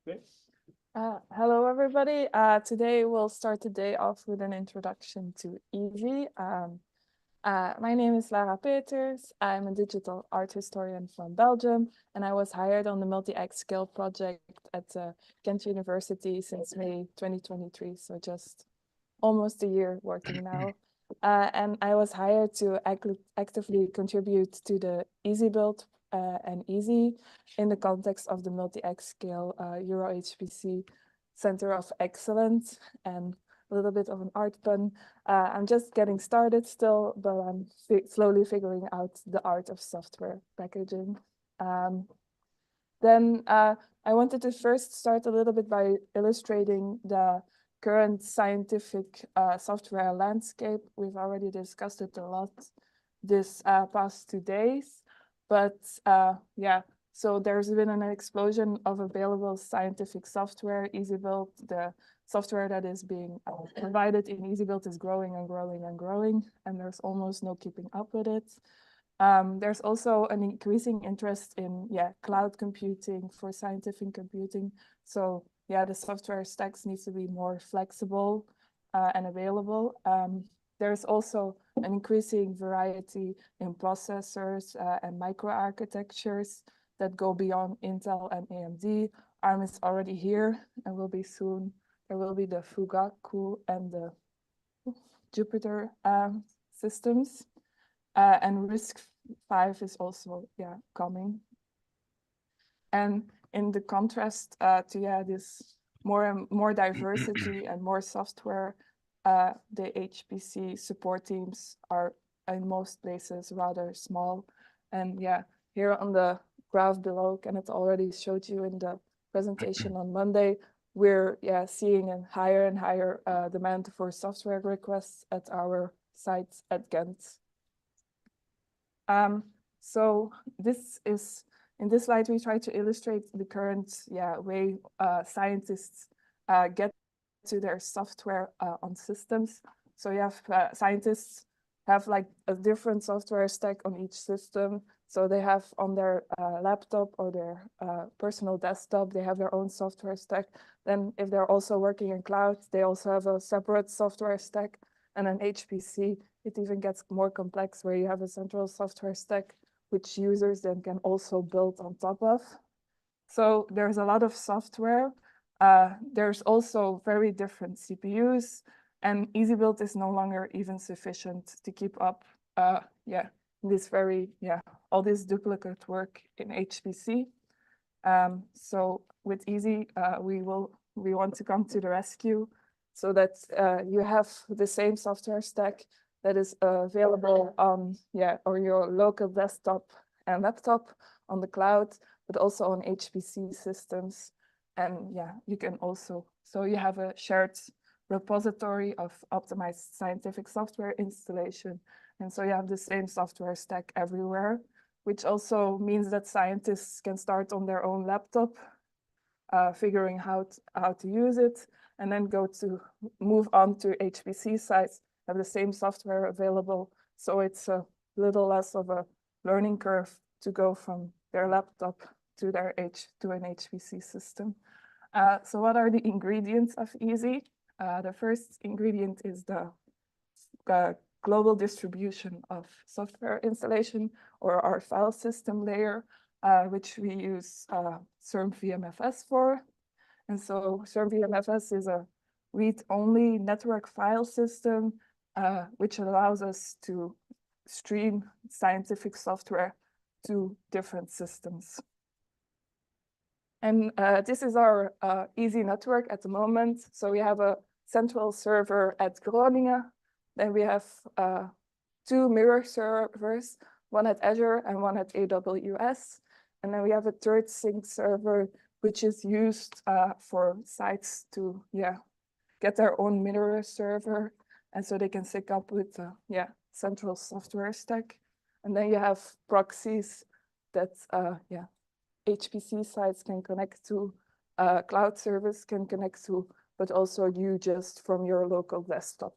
Okay. Hello, everybody. Today we'll start the day off with an introduction to EASY. My name is Lara Peeters. I'm a digital art historian from Belgium, and I was hired on the Multi-X Scale project at Ghent University since May 2023, so just almost a year working now. And I was hired to actively contribute to the EasyBuild and EASY in the context of the Multi-X Scale Euro HPC Center of Excellence, and a little bit of an art pun. I'm just getting started still, but I'm slowly figuring out the art of software packaging. Then I wanted to first start a little bit by illustrating the current scientific software landscape. We've already discussed it a lot this past 2 days, but yeah, so there's been an explosion of available scientific software. EasyBuild, the software that is being provided in EasyBuild, is growing and growing and growing, and there's almost no keeping up with it. There's also an increasing interest in cloud computing for scientific computing. So yeah, the software stacks needs to be more flexible and available. There's also an increasing variety in processors and microarchitectures that go beyond Intel and AMD. ARM is already here and will be soon. There will be the Fugaku and the Jupyter systems. And RISC-V is also coming. And in the contrast to this more diversity and more software, the HPC support teams are in most places rather small. And here on the graph below, and it already showed you in the presentation on Monday, we're seeing a higher and higher demand for software requests at our sites at Ghent. So in this slide, we try to illustrate the current way scientists get to their software on systems. So you have scientists have like a different software stack on each system. So they have on their laptop or their personal desktop, they have their own software stack. Then if they're also working in cloud, they also have a separate software stack. And an HPC, it even gets more complex where you have a central software stack which users then can also build on top of. So there's a lot of software. There's also very different CPUs, and EasyBuild is no longer even sufficient to keep up this all this duplicate work in HPC. So with Easy, we want to come to the rescue so that you have the same software stack that is available on or your local desktop and laptop on the cloud, but also on HPC systems. And you can also, so you have a shared repository of optimized scientific software installation. And so you have the same software stack everywhere, which also means that scientists can start on their own laptop, figuring how to use it, and then move on to HPC sites, have the same software available. So it's a little less of a learning curve to go from their laptop to an HPC system. So what are the ingredients of Easy? The first ingredient is the global distribution of software installation, or our file system layer, which we use CERN-VMFS for. And so CERN-VMFS is a read-only network file system, which allows us to stream scientific software to different systems. And this is our Easy network at the moment. So we have a central server at Groningen. Then we have 2 mirror servers, one at Azure and one at AWS. And then we have a third sync server, which is used for sites to get their own mirror server, and so they can sync up with the central software stack. And then you have proxies that HPC sites can connect to, cloud service can connect to, but also you just from your local desktop.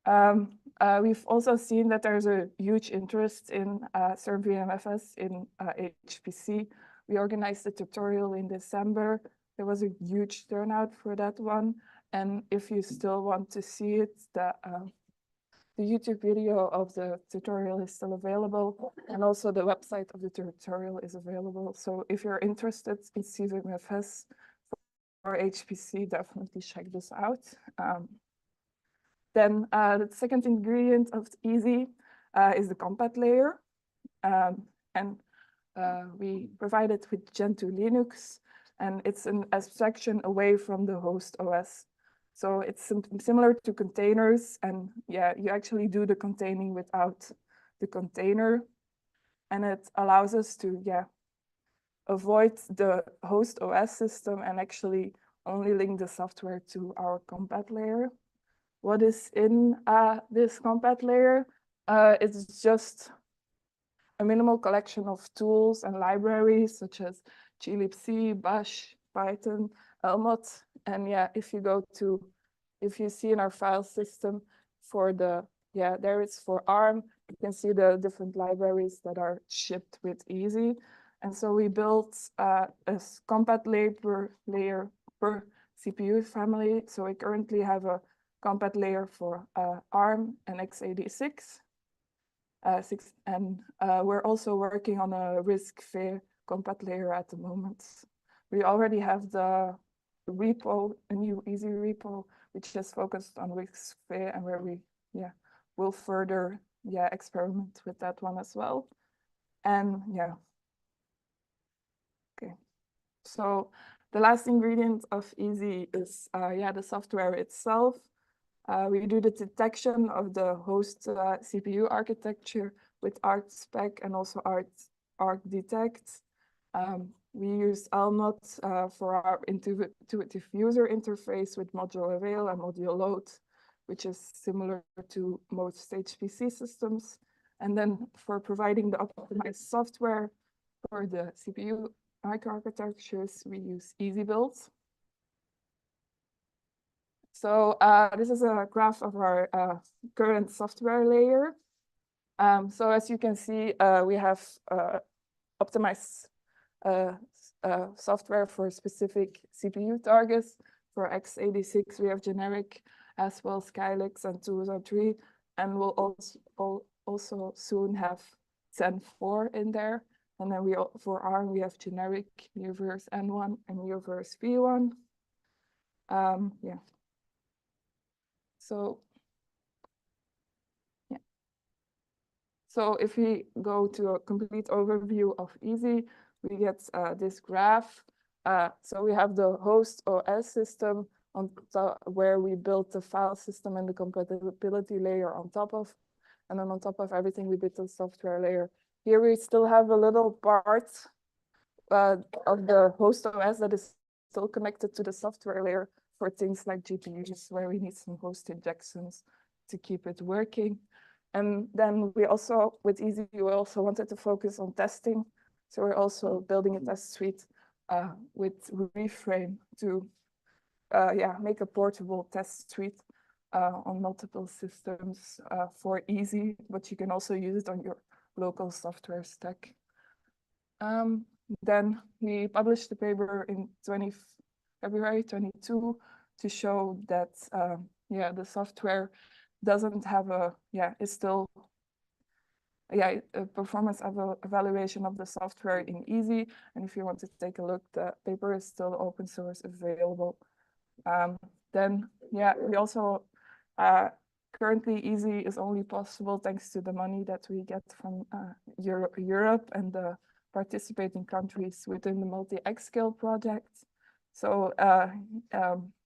We've also seen that there's a huge interest in CERN-VMFS in HPC. We organized a tutorial in December. There was a huge turnout for that one. And if you still want to see it, the YouTube video of the tutorial is still available. And also the website of the tutorial is available. So if you're interested in CVMFS or HPC, definitely check this out. Then the second ingredient of EasyBuild is the compat layer. We provide it with Gentoo Linux, and it's an abstraction away from the host OS. So it's similar to containers, and yeah, you actually do the containing without the container. And it allows us to, avoid the host OS system and actually only link the software to our compat layer. What is in this compat layer? It's just a minimal collection of tools and libraries such as glibc, bash, Python, elmot. And yeah, if you see in our file system for the, there is for ARM, you can see the different libraries that are shipped with Easy. And so we built a compat layer per CPU family. So we currently have a compat layer for ARM and x86. We're also working on a RISC-V compat layer at the moment. We already have the repo, a new Easy repo, which is focused on RISC-V, and where we will further experiment with that one as well. And okay. So the last ingredient of Easy is the software itself. We do the detection of the host CPU architecture with ArcSpec and also ArcDetect. We use elmot for our intuitive user interface with module avail and module load, which is similar to most HPC systems. And then for providing the optimized software for the CPU architectures, we use EasyBuild. So this is a graph of our current software layer. So as you can see, we have optimized software for specific CPU targets. For x86, we have generic as well Skylix and 203, and we'll also soon have Zen 4 in there. And then for ARM, we have generic Neoverse N1 and Neoverse V1. So if we go to a complete overview of Easy, we get this graph. So we have the host OS system on top, where we built the file system and the compatibility layer on top of. And then on top of everything, we built the software layer. Here we still have a little part of the host OS that is still connected to the software layer for things like GPUs, where we need some host injections to keep it working. And then we also, with Easy, we also wanted to focus on testing. So we're also building a test suite with Reframe to make a portable test suite on multiple systems for Easy, but you can also use it on your local software stack. Then we published the paper in February 22 to show that the software doesn't have a performance evaluation of the software in Easy. And if you want to take a look, the paper is still open source available. Then we also currently Easy is only possible thanks to the money that we get from Europe and the participating countries within the multi-xScale project. So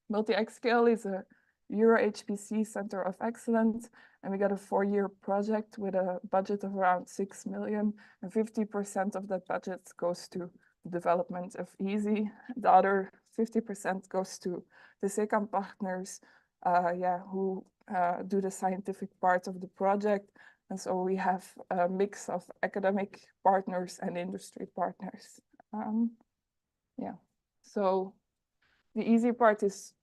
multi-xScale is a Euro HPC Center of Excellence, and we got a 4-year project with a budget of around 6 million, and 50% of that budget goes to the development of Easy. The other 50% goes to the SECAM partners, who do the scientific part of the project. And so we have a mix of academic partners and industry partners. So the easy part is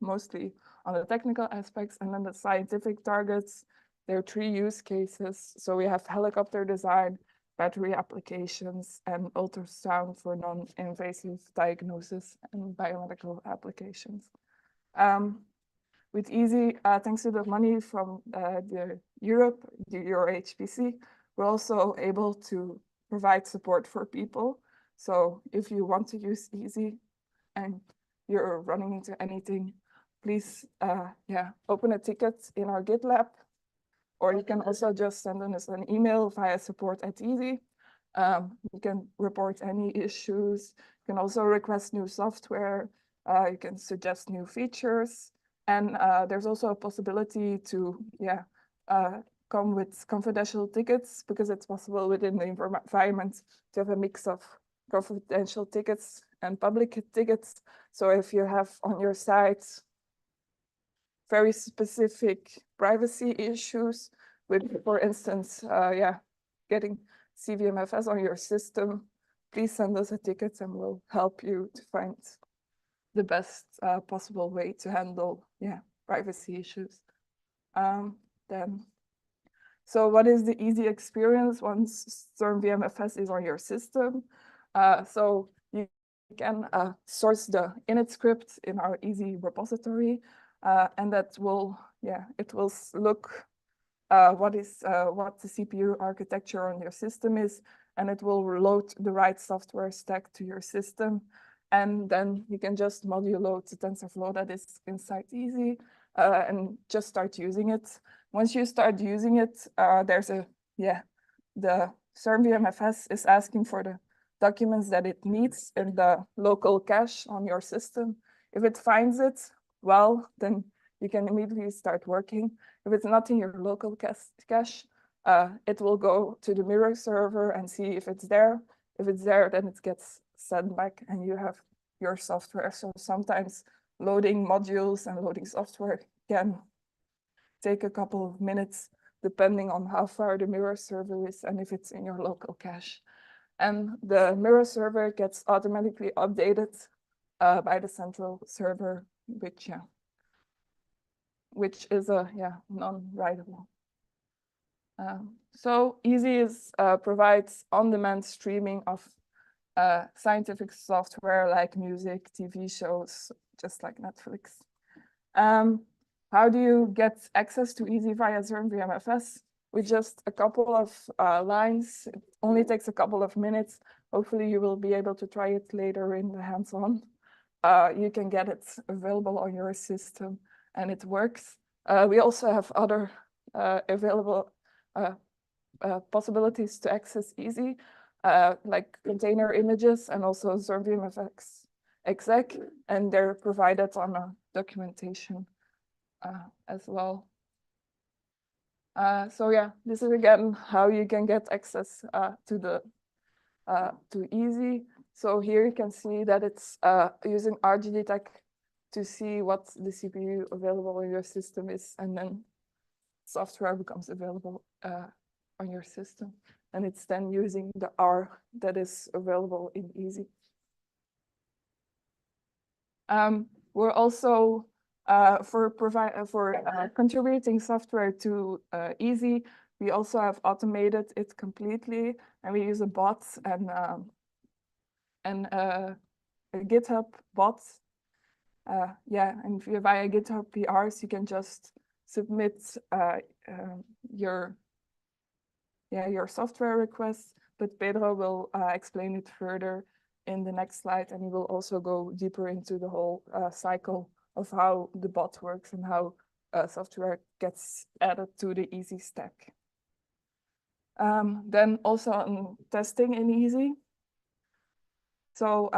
mostly on the technical aspects, and then the scientific targets. There are 3 use cases. So we have helicopter design, battery applications, and ultrasound for non-invasive diagnosis and biomedical applications. With EasyBuild, thanks to the money from the Europe, the Euro HPC, we're also able to provide support for people. So if you want to use EasyBuild and you're running into anything, please open a ticket in our GitLab, or you can also just send us an email via support@easy. You can report any issues. You can also request new software. You can suggest new features. And there's also a possibility to come with confidential tickets, because it's possible within the environment to have a mix of confidential tickets and public tickets. So if you have on your site very specific privacy issues with, for instance, getting CVMFS on your system, please send us a ticket and we'll help you to find the best possible way to handle privacy issues. So what is the easy experience once StormVMFS is on your system? So you can source the init script in our easy repository, and that will, it will look what the CPU architecture on your system is, and it will load the right software stack to your system. And then you can just module load the TensorFlow that is inside Easy and just start using it. Once you start using it, the StormVMFS is asking for the documents that it needs in the local cache on your system. If it finds it, well, then you can immediately start working. If it's not in your local cache, it will go to the mirror server and see if it's there. If it's there, then it gets sent back and you have your software. So sometimes loading modules and loading software can take a couple of minutes, depending on how far the mirror server is and if it's in your local cache. And the mirror server gets automatically updated by the central server, which is non-writable. So Easy provides on-demand streaming of scientific software like music, TV shows, just like Netflix. How do you get access to Easy via StormVMFS? With just a couple of lines. It only takes a couple of minutes. Hopefully you will be able to try it later in the hands-on. You can get it available on your system and it works. We also have other available possibilities to access Easy, like container images and also StormVMFS exec, and they're provided on a documentation as well. This is again how you can get access to Easy. So here you can see that it's using RGDetect to see what the CPU available in your system is, and then software becomes available on your system, and it's then using the R that is available in Easy. We're also contributing software to Easy. We also have automated it completely, and we use a bot and a GitHub bot. And via GitHub PRs, you can just submit your software requests, but Pedro will explain it further in the next slide, and he will also go deeper into the whole cycle of how the bot works and how software gets added to the Easy stack. Then also on testing in Easy. So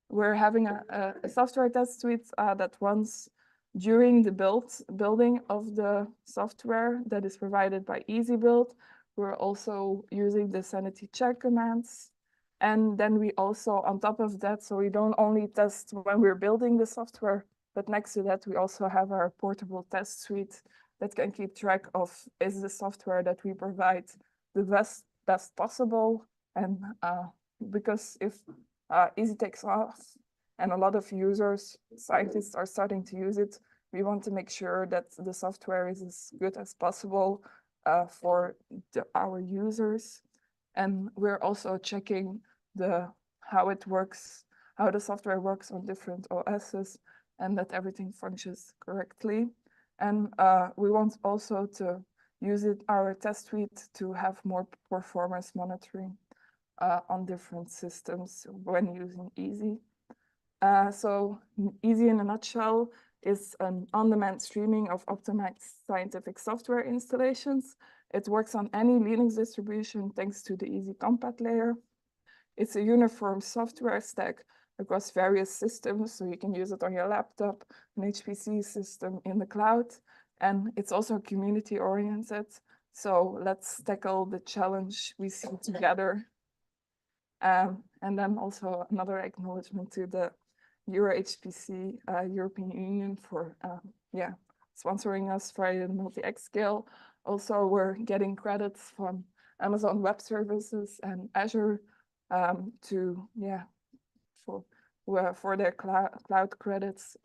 we're having a software test suite that runs during the building of the software that is provided by EasyBuild. We're also using the sanity check commands. And then we also, on top of that, so we don't only test when we're building the software, but next to that, we also have our portable test suite that can keep track of, is the software that we provide the best possible? And because if Easy takes off and a lot of users, scientists are starting to use it, we want to make sure that the software is as good as possible for our users. And we're also checking how it works, how the software works on different OSs, and that everything functions correctly. And we want also to use our test suite to have more performance monitoring on different systems when using EasyBuild. So EasyBuild in a nutshell is an on-demand streaming of optimized scientific software installations. It works on any Linux distribution thanks to the Easy Compat layer. It's a uniform software stack across various systems, so you can use it on your laptop, an HPC system in the cloud, and it's also community-oriented. So let's tackle the challenge we see together. And then also another acknowledgement to the EuroHPC European Union for sponsoring us for the multi-X scale. Also, we're getting credits from Amazon Web Services and Azure for their cloud credits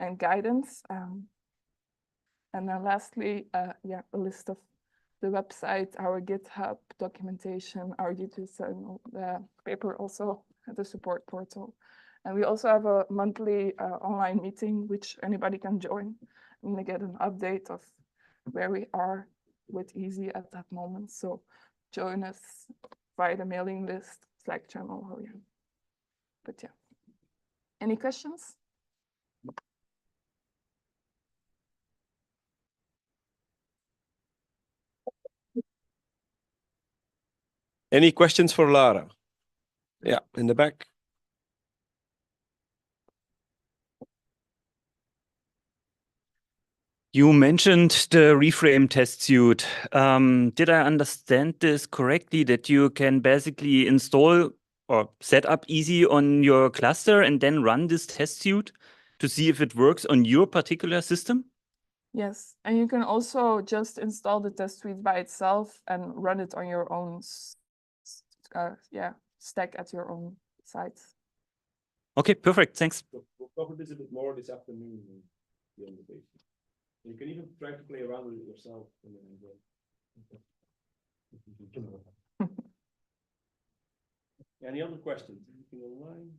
and guidance. And then lastly, a list of the website, our GitHub documentation, our YouTube channel, the paper also at the support portal. And we also have a monthly online meeting, which anybody can join and they get an update of where we are with Easy at that moment. So join us via the mailing list, Slack channel. But yeah, any questions? Any questions for Lara? Yeah, in the back. You mentioned the reframe test suite. Did I understand this correctly, that you can basically install or set up Easy on your cluster and then run this test suite to see if it works on your particular system? Yes, and you can also just install the test suite by itself and run it on your own stack at your own site. Okay, perfect. Thanks. We'll cover this a bit more this afternoon. You can even try to play around with it yourself. Any other questions? Anything online?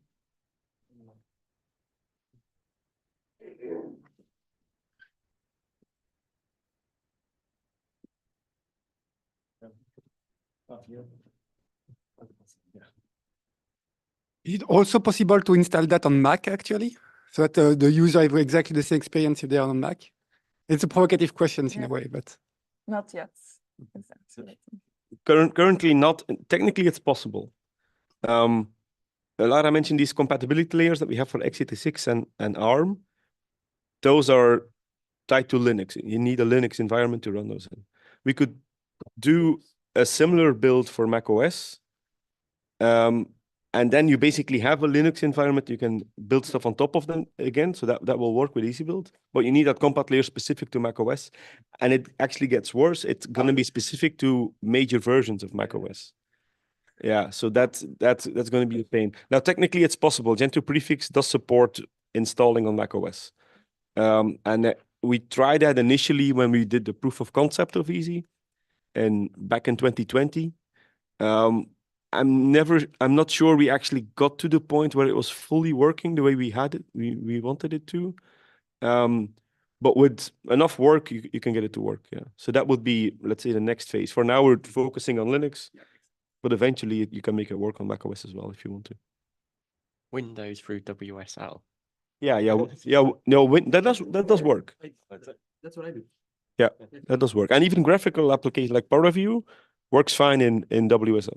Is it also possible to install that on Mac, actually? So that the user have exactly the same experience if they are on Mac? It's a provocative question in a way, but... Not yet. Currently not. Technically, it's possible. Lara mentioned these compatibility layers that we have for x86 and ARM. Those are tied to Linux. You need a Linux environment to run those in. We could do a similar build for macOS. And then you basically have a Linux environment. You can build stuff on top of them again. So that will work with EasyBuild. But you need that compat layer specific to macOS. And it actually gets worse. It's going to be specific to major versions of macOS. Yeah, so that's going to be a pain. Now, technically, it's possible. Gentoo prefix does support installing on macOS. And we tried that initially when we did the proof of concept of Easy back in 2020. I'm not sure we actually got to the point where it was fully working the way we had it, we wanted it to. But with enough work, you can get it to work. Yeah. So that would be, let's say, the next phase. For now, we're focusing on Linux, but eventually you can make it work on macOS as well if you want to. Windows through WSL. Yeah. No, that does work. That's what I do. Yeah, that does work. And even graphical application like PowerView works fine in WSL.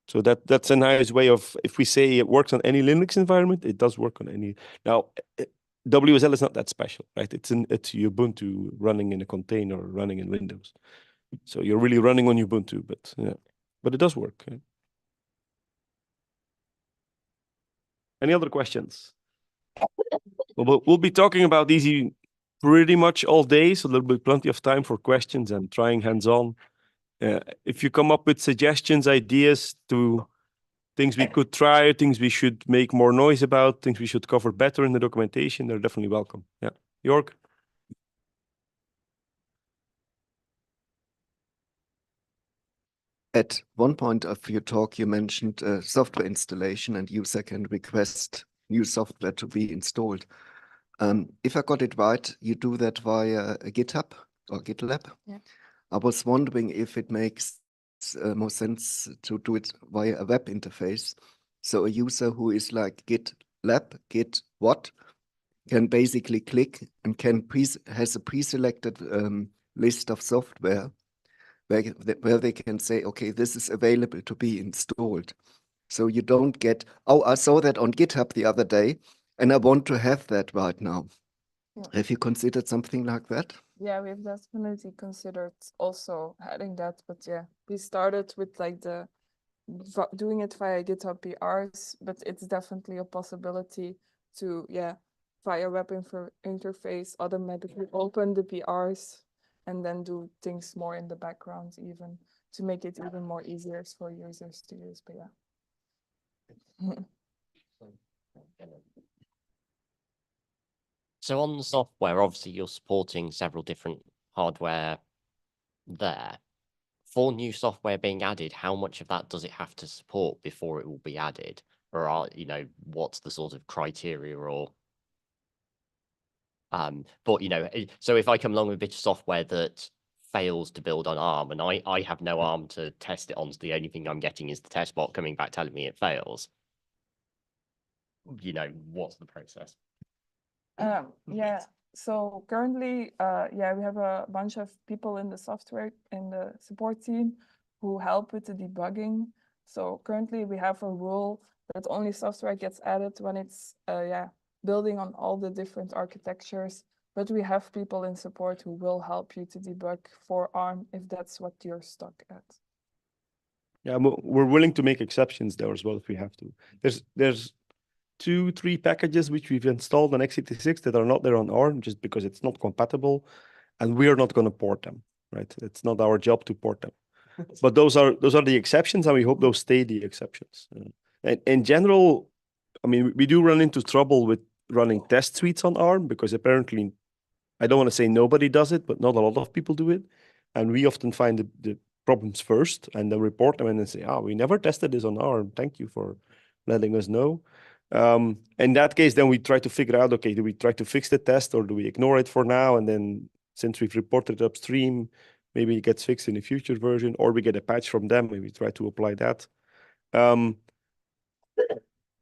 So that's a nice way of, if we say it works on any Linux environment, it does work on any. Now, WSL is not that special, right? It's Ubuntu running in a container, running in Windows. So you're really running on Ubuntu, but it does work. Yeah. Any other questions? We'll be talking about Easy pretty much all day, so there'll be plenty of time for questions and trying hands-on. If you come up with suggestions, ideas to things we could try, things we should make more noise about, things we should cover better in the documentation, they're definitely welcome. Yeah, Jörg? at one point of your talk, you mentioned software installation and user can request new software to be installed. If I got it right, you do that via GitHub or GitLab. Yeah. I was wondering if it makes more sense to do it via a web interface. So a user who is like GitLab, Git what, can basically click and has a pre-selected list of software where they can say, okay, this is available to be installed. So you don't get, oh, I saw that on GitHub the other day, and I want to have that right now. Yeah. Have you considered something like that? Yeah, we've definitely considered also adding that, but yeah, we started with like doing it via GitHub PRs, but it's definitely a possibility to, via web interface, automatically open the PRs and then do things more in the background even to make it even more easier for users to use, but yeah. So on the software, obviously you're supporting several different hardware there. For new software being added, how much of that does it have to support before it will be added? Or are, what's the sort of criteria or but so if I come along with a bit of software that fails to build on ARM and I have no ARM to test it on, so the only thing I'm getting is the test bot coming back telling me it fails. What's the process? Yeah, so currently, we have a bunch of people in the support team who help with the debugging. So currently we have a rule that only software gets added when it's building on all the different architectures, but we have people in support who will help you to debug for ARM if that's what you're stuck at. Yeah, we're willing to make exceptions there as well if we have to. There's 2-3 packages which we've installed on x86 that are not there on ARM just because it's not compatible, and we are not going to port them, right? It's not our job to port them. But those are the exceptions, and we hope those stay the exceptions. In general, I mean, we do run into trouble with running test suites on ARM because apparently, I don't want to say nobody does it, but not a lot of people do it. And we often find the problems first and then report them and then say, we never tested this on ARM. Thank you for letting us know. In that case, then we try to figure out, okay, do we try to fix the test or do we ignore it for now? And then since we've reported upstream, maybe it gets fixed in a future version, or we get a patch from them and we try to apply that.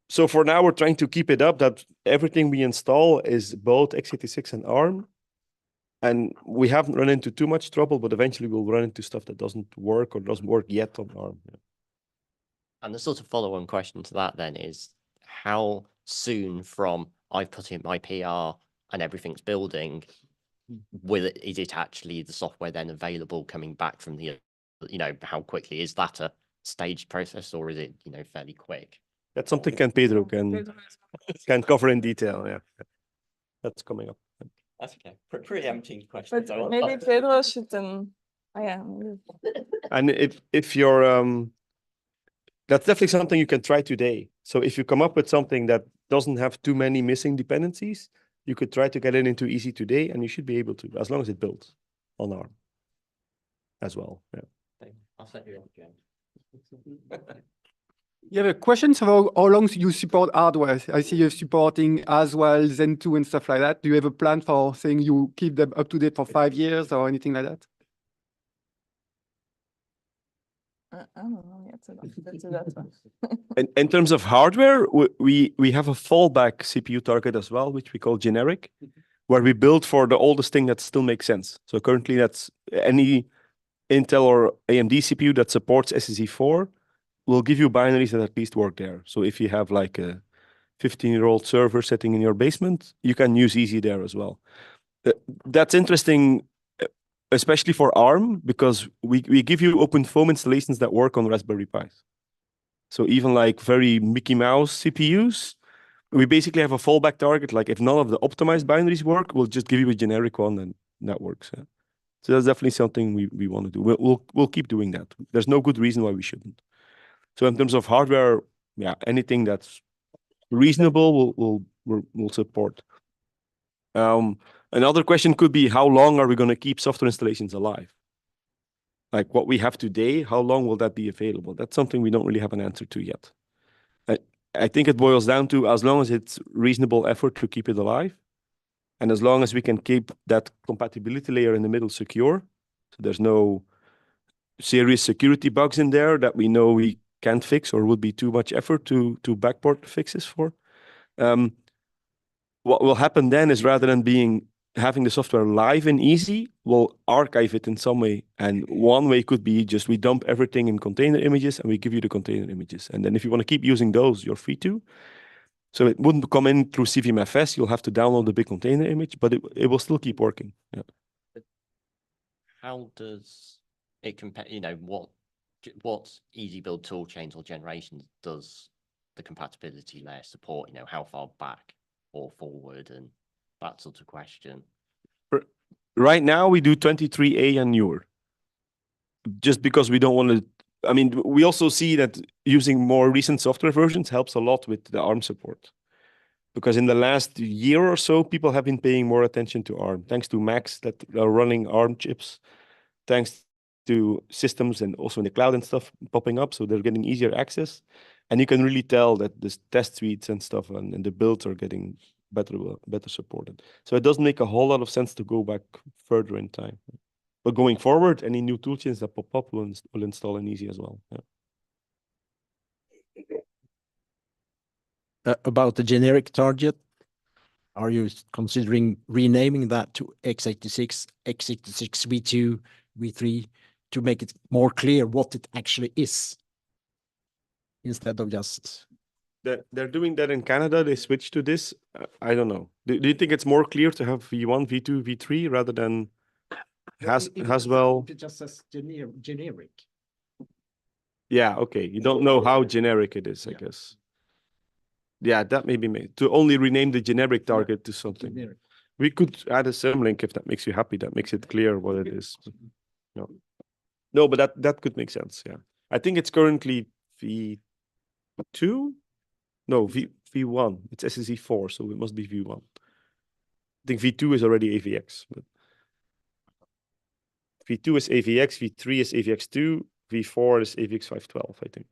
So for now, we're trying to keep it up that everything we install is both x86 and ARM. And we haven't run into too much trouble, but eventually we'll run into stuff that doesn't work or doesn't work yet on ARM. Yeah. And the sort of follow-on question to that then is, how soon from I've put in my PR and everything's building, is it actually the software then available coming back from the, how quickly? Is that a staged process or is it, fairly quick? That's something Pedro can cover in detail. Yeah, that's coming up. That's okay. Preempting questions. But maybe Pedro should then. And if you're that's definitely something you can try today. So if you come up with something that doesn't have too many missing dependencies, you could try to get it into EasyBuild today, and you should be able to, as long as it builds on ARM as well. Yeah. I'll set you up again. You have a question about how long you support hardware. I see you're supporting as well Zen 2 and stuff like that. Do you have a plan for saying you keep them up to date for 5 years or anything like that? I don't know yet to that one. In terms of hardware, we have a fallback CPU target as well, which we call generic, where we build for the oldest thing that still makes sense. So currently that's any Intel or AMD CPU that supports SSE4 will give you binaries that at least work there. So if you have like a 15-year-old server sitting in your basement, you can use Easy there as well. That's interesting, especially for ARM, because we give you open foam installations that work on Raspberry Pis. So even like very Mickey Mouse CPUs, we basically have a fallback target. Like if none of the optimized binaries work, we'll just give you a generic one and that works. Yeah. So that's definitely something we want to do. We'll keep doing that. There's no good reason why we shouldn't. So in terms of hardware, yeah, anything that's reasonable, we'll support. Another question could be, how long are we going to keep software installations alive? like what we have today, how long will that be available? That's something we don't really have an answer to yet. I think it boils down to as long as it's reasonable effort to keep it alive, and as long as we can keep that compatibility layer in the middle secure, so there's no serious security bugs in there that we know we can't fix or would be too much effort to backport the fixes for. What will happen then is rather than having the software live and easy, we'll archive it in some way. And one way could be just we dump everything in container images and we give you the container images. And then if you want to keep using those, you're free to. So it wouldn't come in through CVMFS. You'll have to download the big container image, but it will still keep working. Yeah. How does it compare, you know, what EasyBuild tool chains or generations does the compatibility layer support, you know, how far back or forward and that sort of question? Right now, we do 23A and newer, just because we don't want to. I mean, we also see that using more recent software versions helps a lot with the ARM support. Because in the last year or so, people have been paying more attention to ARM, thanks to Macs that are running ARM chips, thanks to systems and also in the cloud and stuff popping up. So they're getting easier access. And you can really tell that the test suites and stuff and the builds are getting better supported. So it doesn't make a whole lot of sense to go back further in time. But going forward, any new toolchains that pop up will install in Easy as well. Yeah. About the generic target, are you considering renaming that to x86, x86 v2, v3 to make it more clear what it actually is instead of just... They're doing that in Canada. They switched to this. I don't know. Do you think it's more clear to have V1, V2, V3 rather than Haswell? It just says generic. Yeah, okay. You don't know how generic it is, I guess. Yeah, that may be made to only rename the generic target to something. Generic. We could add a symlink if that makes you happy. That makes it clear what it is. No, but that could make sense. Yeah, I think it's currently V2. No, V1. It's SSE4, so it must be V1. I think V2 is already AVX. But V2 is AVX, V3 is AVX2, V4 is AVX512, I think.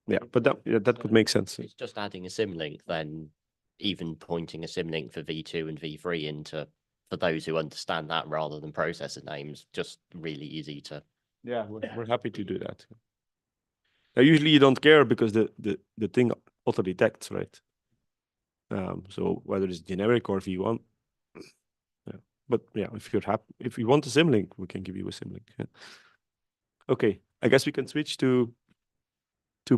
Yeah, but that could make sense. It's just adding a symlink, then even pointing a symlink for V2 and V3 into, for those who understand that rather than processor names, just really easy to. Yeah, we're happy to do that. Now, usually you don't care because the thing auto detects, right? So whether it's generic or V1, yeah. But yeah, if you're happy, if you want a symlink, we can give you a symlink. Yeah. Okay, I guess we can switch to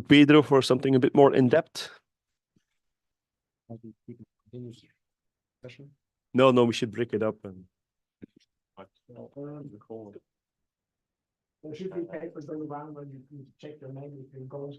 Pedro for something a bit more in depth. No, we should break it up and. There should be papers all around when you check your name if you go